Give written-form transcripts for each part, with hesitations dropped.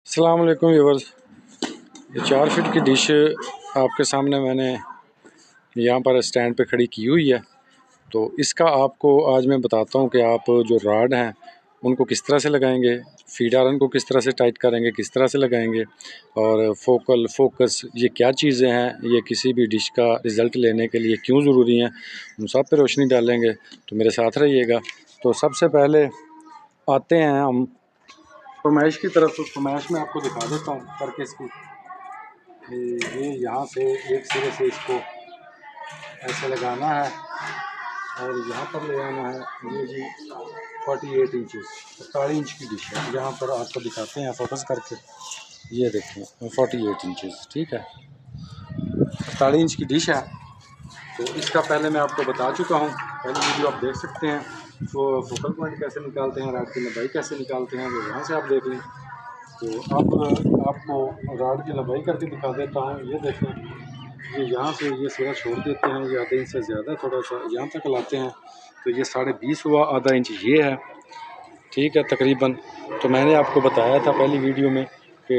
अस्सलाम वालेकुम व्यूअर्स। ये 4 फीट की डिश आपके सामने मैंने यहाँ पर स्टैंड पे खड़ी की हुई है। तो इसका आपको आज मैं बताता हूँ कि आप जो राड हैं उनको किस तरह से लगाएंगे, फीड आयरन को किस तरह से टाइट करेंगे, किस तरह से लगाएंगे, और फोकस ये क्या चीज़ें हैं, ये किसी भी डिश का रिज़ल्ट लेने के लिए क्यों ज़रूरी हैं, उन सब पे रोशनी डालेंगे। तो मेरे साथ रहिएगा। तो सबसे पहले आते हैं हम फरमाइश की तरफ। तो फरमाइश में आपको दिखा देता हूँ करके इसकी। ये यहाँ से एक सिरे से इसको ऐसे लगाना है और यहाँ पर ले आना है। ये जी 48 इंचज़ 48 इंच की डिश है। यहाँ पर आपको दिखाते हैं फोकस करके। ये देखें 48 इंचज़, ठीक है, 48 इंच की डिश है। तो इसका पहले मैं आपको बता चुका हूँ, पहले वीडियो आप देख सकते हैं। तो फोकल पॉइंट कैसे निकालते हैं, राड की लंबाई कैसे निकालते हैं, वो यहाँ से आप देख लें। तो अब आपको राड की लंबाई करके दिखा देता हूँ। ये देखें, ये यहाँ से ये सिरा छोड़ देते हैं, ये आधे इंच से ज़्यादा थोड़ा सा यहाँ तक लाते हैं। तो ये 20.5 हुआ, आधा इंच ये है, ठीक है तकरीबन। तो मैंने आपको बताया था पहली वीडियो में कि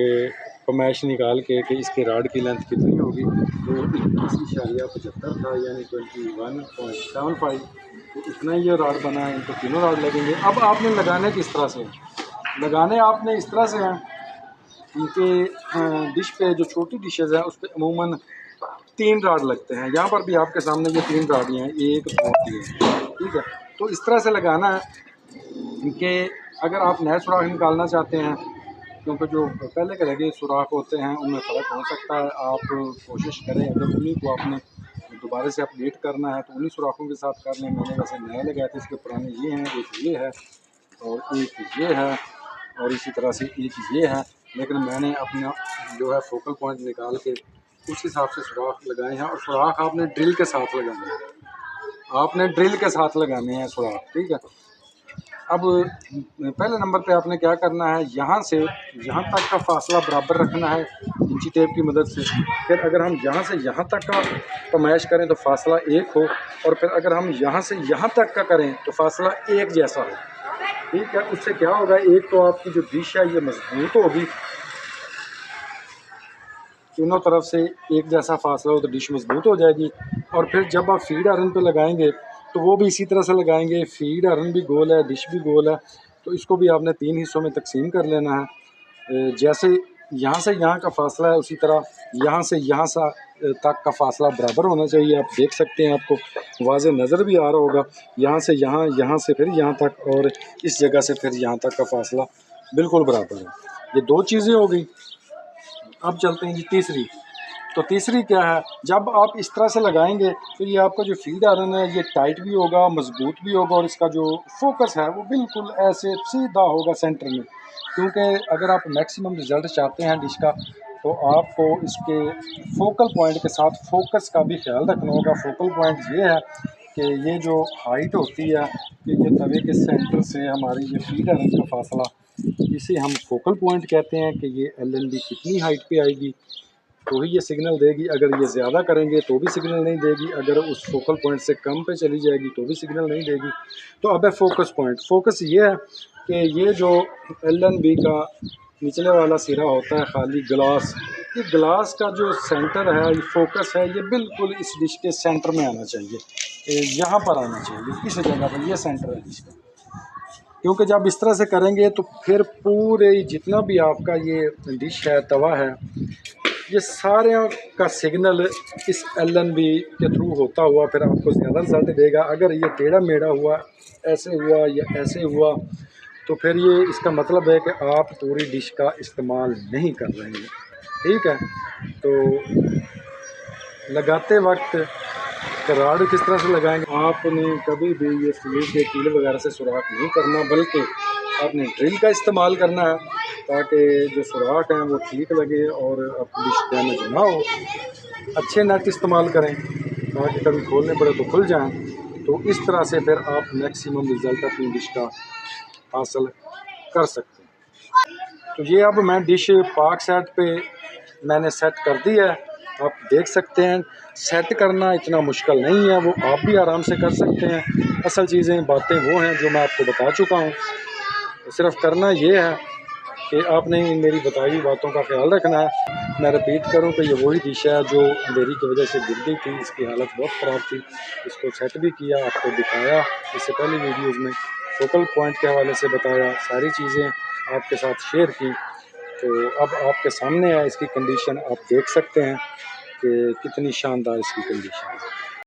फरमाइश निकाल के कि इसके राड की लेंथ कितनी होगी। तो 21.75 था, यानी 21.75। तो इतना ही ये राड बना है। इनको तीनों राड लगेंगे। अब आपने लगाने किस तरह से, लगाने आपने इस तरह से हैं कि डिश पे जो छोटी डिशेज़ हैं उस पर अमूमन 3 राड लगते हैं। यहाँ पर भी आपके सामने ये 3 राडियाँ हैं, 1 2 3, ठीक है। तो इस तरह से लगाना है कि अगर आप नए सुराख निकालना चाहते हैं, क्योंकि जो पहले के लगे सुराख होते हैं उनमें फ़र्क हो सकता है। आप कोशिश करें, अगर उन्हीं को आपने दोबारा से अपडेट करना है तो उन्हीं सुराखों के साथ कर लें। मैंने वैसे नए लगाए थे, इसके पुराने ये हैं, एक ये है और एक ये है और इसी तरह से एक ये है। लेकिन मैंने अपना जो है फोकल पॉइंट निकाल के उस हिसाब से सुराख लगाए हैं। और सुराख आपने ड्रिल के साथ लगाने हैं, आपने ड्रिल के साथ लगाने हैं सुराख, ठीक है। अब पहले नंबर पे आपने क्या करना है, यहाँ से यहाँ तक का फासला बराबर रखना है इंची टेप की मदद से। फिर अगर हम यहाँ से यहाँ तक का फरमाइश करें तो फासला 1 हो, और फिर अगर हम यहाँ से यहाँ तक का करें तो फासला 1 जैसा हो, ठीक है। उससे क्या होगा, एक तो आपकी जो डिश है ये मजबूत होगी, तीनों तरफ से एक जैसा फासला हो तो डिश मजबूत हो जाएगी। और फिर जब आप फीड आयरन पे लगाएंगे तो वो भी इसी तरह से लगाएंगे। फीड आयरन भी गोल है, डिश भी गोल है, तो इसको भी आपने 3 हिस्सों में तकसीम कर लेना है। जैसे यहाँ से यहाँ का फासला है, उसी तरह यहाँ से यहाँ तक का फासला बराबर होना चाहिए। आप देख सकते हैं, आपको वाज़े नज़र भी आ रहा होगा। यहाँ से यहाँ, यहाँ से फिर यहाँ तक, और इस जगह से फिर यहाँ तक का फासला बिल्कुल बराबर है। ये 2 चीज़ें हो गई। अब चलते हैं जी तीसरी। तो तीसरी क्या है, जब आप इस तरह से लगाएंगे तो ये आपका जो फीड आयरन है ये टाइट भी होगा, मजबूत भी होगा, और इसका जो फोकस है वो बिल्कुल ऐसे सीधा होगा सेंटर में। क्योंकि अगर आप मैक्सिमम रिज़ल्ट चाहते हैं डिश का, तो आपको इसके फोकल पॉइंट के साथ फोकस का भी ख्याल रखना होगा। फोकल पॉइंट ये है कि ये जो हाइट होती है कि ये तवे के सेंटर से हमारी ये फीड आयरन का फासला, इसे हम फोकल पॉइंट कहते हैं कि ये एलएनबी कितनी हाइट पे आएगी तो ही ये सिग्नल देगी। अगर ये ज़्यादा करेंगे तो भी सिग्नल नहीं देगी, अगर उस फोकल पॉइंट से कम पे चली जाएगी तो भी सिग्नल नहीं देगी। तो अब है फोकस पॉइंट। फोकस ये है कि ये जो एलएनबी का निचले वाला सिरा होता है, खाली ग्लास, ये ग्लास का जो सेंटर है, ये फोकस है, ये बिल्कुल इस डिश के सेंटर में आना चाहिए, यहाँ पर आना चाहिए, इस जगह पर, ये सेंटर है डिश का। क्योंकि जब इस तरह से करेंगे तो फिर पूरे जितना भी आपका ये डिश है, तवा है, ये सारे का सिग्नल इस एलएनबी के थ्रू होता हुआ फिर आपको ज़्यादा रिजल्ट देगा। अगर ये टेढ़ा मेढ़ा हुआ, ऐसे हुआ या ऐसे हुआ, तो फिर ये इसका मतलब है कि आप पूरी डिश का इस्तेमाल नहीं कर रहे हैं, ठीक है। तो लगाते वक्त राड किस तरह से लगाएंगे, आपने कभी भी ये स्टील के कील वगैरह से सुराख नहीं करना, बल्कि आपने ड्रिल का इस्तेमाल करना है ताकि जो सुराख हैं वो ठीक लगे और आपकी डिश डैमेज ना हो। अच्छे नट इस्तेमाल करें ताकि कभी खोलने पड़े तो खुल जाएं। तो इस तरह से फिर आप मैक्सिमम रिज़ल्ट अपनी डिश का हासिल कर सकते हैं। तो ये अब मैं डिश पाक सेट पे मैंने सेट कर दी है, आप देख सकते हैं। सेट करना इतना मुश्किल नहीं है, वो आप भी आराम से कर सकते हैं। असल चीज़ें बातें वो हैं जो मैं आपको बता चुका हूँ। तो सिर्फ करना ये है कि आपने मेरी बताई हुई बातों का ख्याल रखना है। मैं रिपीट करूं कि ये वही डिश है जो अंधेरी की वजह से गिर गई थी, इसकी हालत बहुत ख़राब थी। इसको सेट भी किया, आपको दिखाया इससे पहले वीडियोज़ में, फोकल पॉइंट के हवाले से बताया, सारी चीज़ें आपके साथ शेयर की। तो अब आपके सामने है इसकी कंडीशन, आप देख सकते हैं कि कितनी शानदार इसकी कंडीशन है।